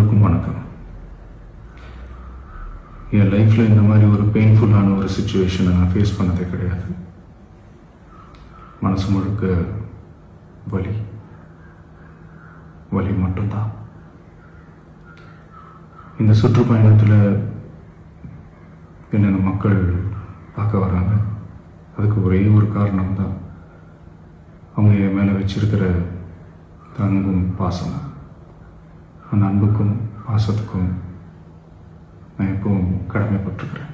எல்லோருக்கும் வணக்கம். என் லைஃப்பில் இந்த மாதிரி ஒரு பெயின்ஃபுல்லான ஒரு சுச்சுவேஷனை நான் ஃபேஸ் பண்ணதே கிடையாது. மனசு முழுக்க வலி வலி மட்டும்தான். இந்த சுற்றுப்பயணத்தில் என்னென்ன மக்கள் பார்க்க வராங்க, அதுக்கு ஒரே ஒரு காரணம் தான் அவங்க என் மேலே வச்சிருக்கிற தங்கும் பாசம். அந்த அன்புக்கும் பாசத்துக்கும் நான் எப்பவும் கடமைப்பட்டிருக்கிறேன்.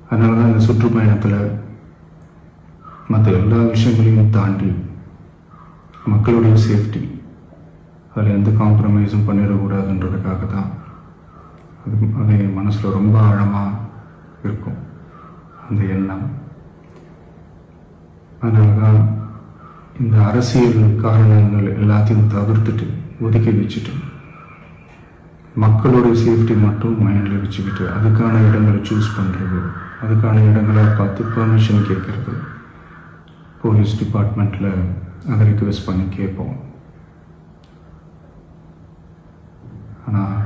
அதனால தான் இந்த சுற்றுப்பயணத்தில் மற்ற எல்லா விஷயங்களையும் தாண்டி மக்களுடைய சேஃப்டி, அதில் எந்த காம்ப்ரமைஸும் பண்ணிடக்கூடாதுன்றதுக்காக தான் அது என் மனசில் ரொம்ப ஆழமாக இருக்கும் அந்த எண்ணம். அதனால தான் இந்த அரசியல் காரணங்கள் எல்லாத்தையும் தவிர்த்துட்டு ஒதுக்கி வச்சுட்டு மக்களோட சேஃப்டி மட்டும் மைண்டில் வச்சுக்கிட்டு அதுக்கான இடங்களை சூஸ் பண்ணுறது, அதுக்கான இடங்களை பார்த்து பெர்மிஷன் கேட்குறது, போலீஸ் டிபார்ட்மெண்ட்டில் அதை ரிக்வெஸ்ட் பண்ணி கேட்போம். ஆனால்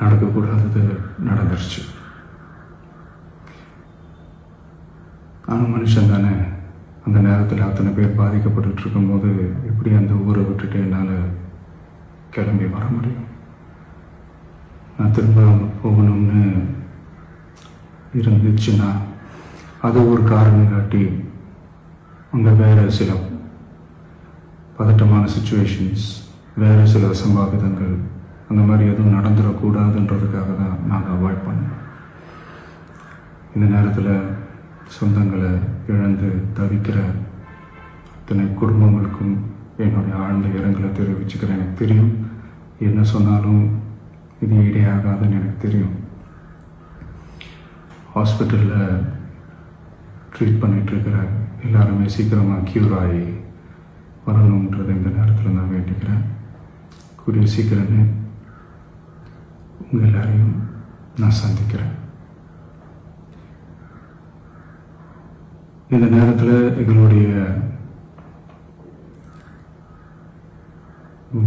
நடக்கக்கூடாதது நடந்துருச்சு. நானும் மனுஷன் தானே. அந்த நேரத்தில் அத்தனை பேர் பாதிக்கப்பட்டு இருக்கும்போது எப்படி அந்த ஊரை விட்டுட்டு என்னால் கிளம்பி வர முடியும்? நான் திரும்ப போகணும்னு இருந்துச்சுன்னா அது ஒரு காரணம் காட்டி அங்கே வேறு சில பதட்டமான சுச்சுவேஷன்ஸ், வேறு சில அசம்பாவிதங்கள் அந்த மாதிரி எதுவும் நடந்துடக்கூடாதுன்றதுக்காக தான் நான் அவாய்ட் பண்ணேன். இந்த நேரத்தில் சொந்தங்களை இழந்து தவிக்கிற அத்தனை குடும்பங்களுக்கும் என்னுடைய ஆழ்ந்த இரங்கலை தெரிவிச்சுக்கிறேன். எனக்கு தெரியும், என்ன சொன்னாலும் இது ஈடையாகாதுன்னு எனக்கு தெரியும். ஹாஸ்பிட்டலில் ட்ரீட் பண்ணிகிட்ருக்கிற எல்லாருமே சீக்கிரமாக க்யூர் ஆகி வரணுன்றதை இந்த நேரத்தில் நான் வேண்டிக்கிறேன். கூடிய சீக்கிரமே உங்கள் எல்லாரையும் நான் சந்திக்கிறேன். இந்த நேரத்தில் எங்களுடைய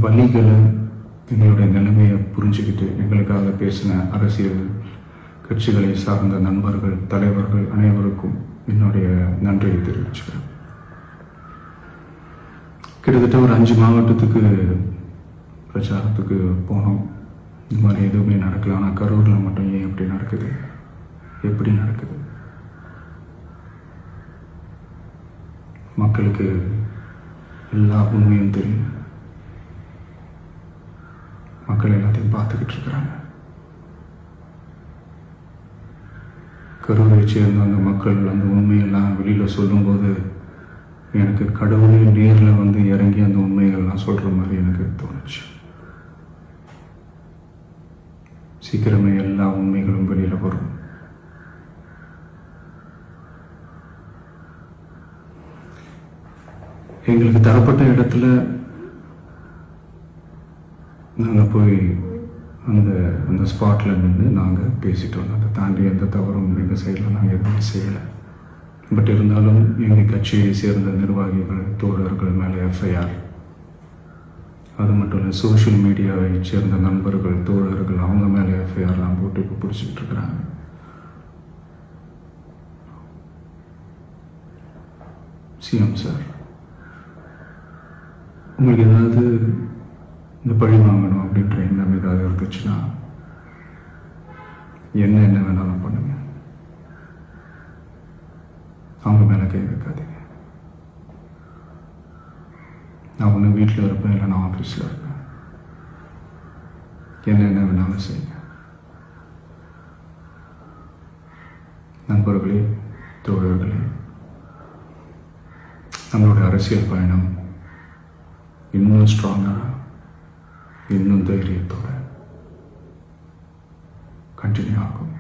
வலிகளை, எங்களுடைய நிலைமையை புரிஞ்சுக்கிட்டு எங்களுக்காக பேசின அரசியல் கட்சிகளை சார்ந்த நண்பர்கள், தலைவர்கள் அனைவருக்கும் என்னுடைய நன்றியை தெரிவிச்சுக்கிறேன். கிட்டத்தட்ட ஒரு 5 மாவட்டத்துக்கு பிரச்சாரத்துக்கு போனோம். இந்த மாதிரி எதுவுமே நடக்கல. ஆனால் கரூரில் மட்டும் ஏன் எப்படி நடக்குது, எப்படி நடக்குது? மக்களுக்கு எல்லா உண்மையும் தெரியும். மக்கள் எல்லாத்தையும் பார்த்துக்கிட்டு இருக்கிறாங்க. கரூரை சேர்ந்த அந்த மக்கள் அந்த உண்மையெல்லாம் வெளியில் சொல்லும்போது எனக்கு கடவுளே நேரில் வந்து இறங்கி அந்த உண்மைகள்லாம் சொல்கிற மாதிரி எனக்கு தோணுச்சு. சீக்கிரமே எல்லா உண்மைகளும் வெளியில் வரும். எங்களுக்கு தரப்பட்ட இடத்துல நாங்கள் போய் அந்த ஸ்பாட்டில் நின்று நாங்கள் பேசிட்டு வந்தோம். அதை தாண்டி எந்த தவறும் எங்கள் சைடில் நாங்கள் எதுவுமே செய்யலை. பட் இருந்தாலும் எங்கள் கட்சியை சேர்ந்த நிர்வாகிகள், தோழர்கள் மேலே எஃப்ஐஆர், அது மட்டும் இல்லை சோஷியல் மீடியாவை சேர்ந்த நண்பர்கள், தோழர்கள் அவங்க மேலே எஃப்ஐஆர்லாம் போட்டு இப்போ பிடிச்சிக்கிட்டு இருக்கிறாங்க. சிஎம் சார், உங்களுக்கு ஏதாவது இந்த பழி வாங்கணும் அப்படின்ற எண்ணம் ஏதாவது இருந்துச்சுன்னா என்ன வேணாலும் பண்ணுங்க. அவங்க மேலே கை வைக்காதீங்க. நான் ஒன்று வீட்டில் இருப்பேன், இல்லை நான் ஆஃபீஸில் இருப்பேன். என்ன வேணாலும் செய்யுங்க. நண்பர்களே, தோழர்களே, நம்மளுடைய அரசியல் பயணம் இன்னும் ஸ்ட்ராங்காக, இன்னும் தைரியத்தோட கண்டினியூ ஆகும்.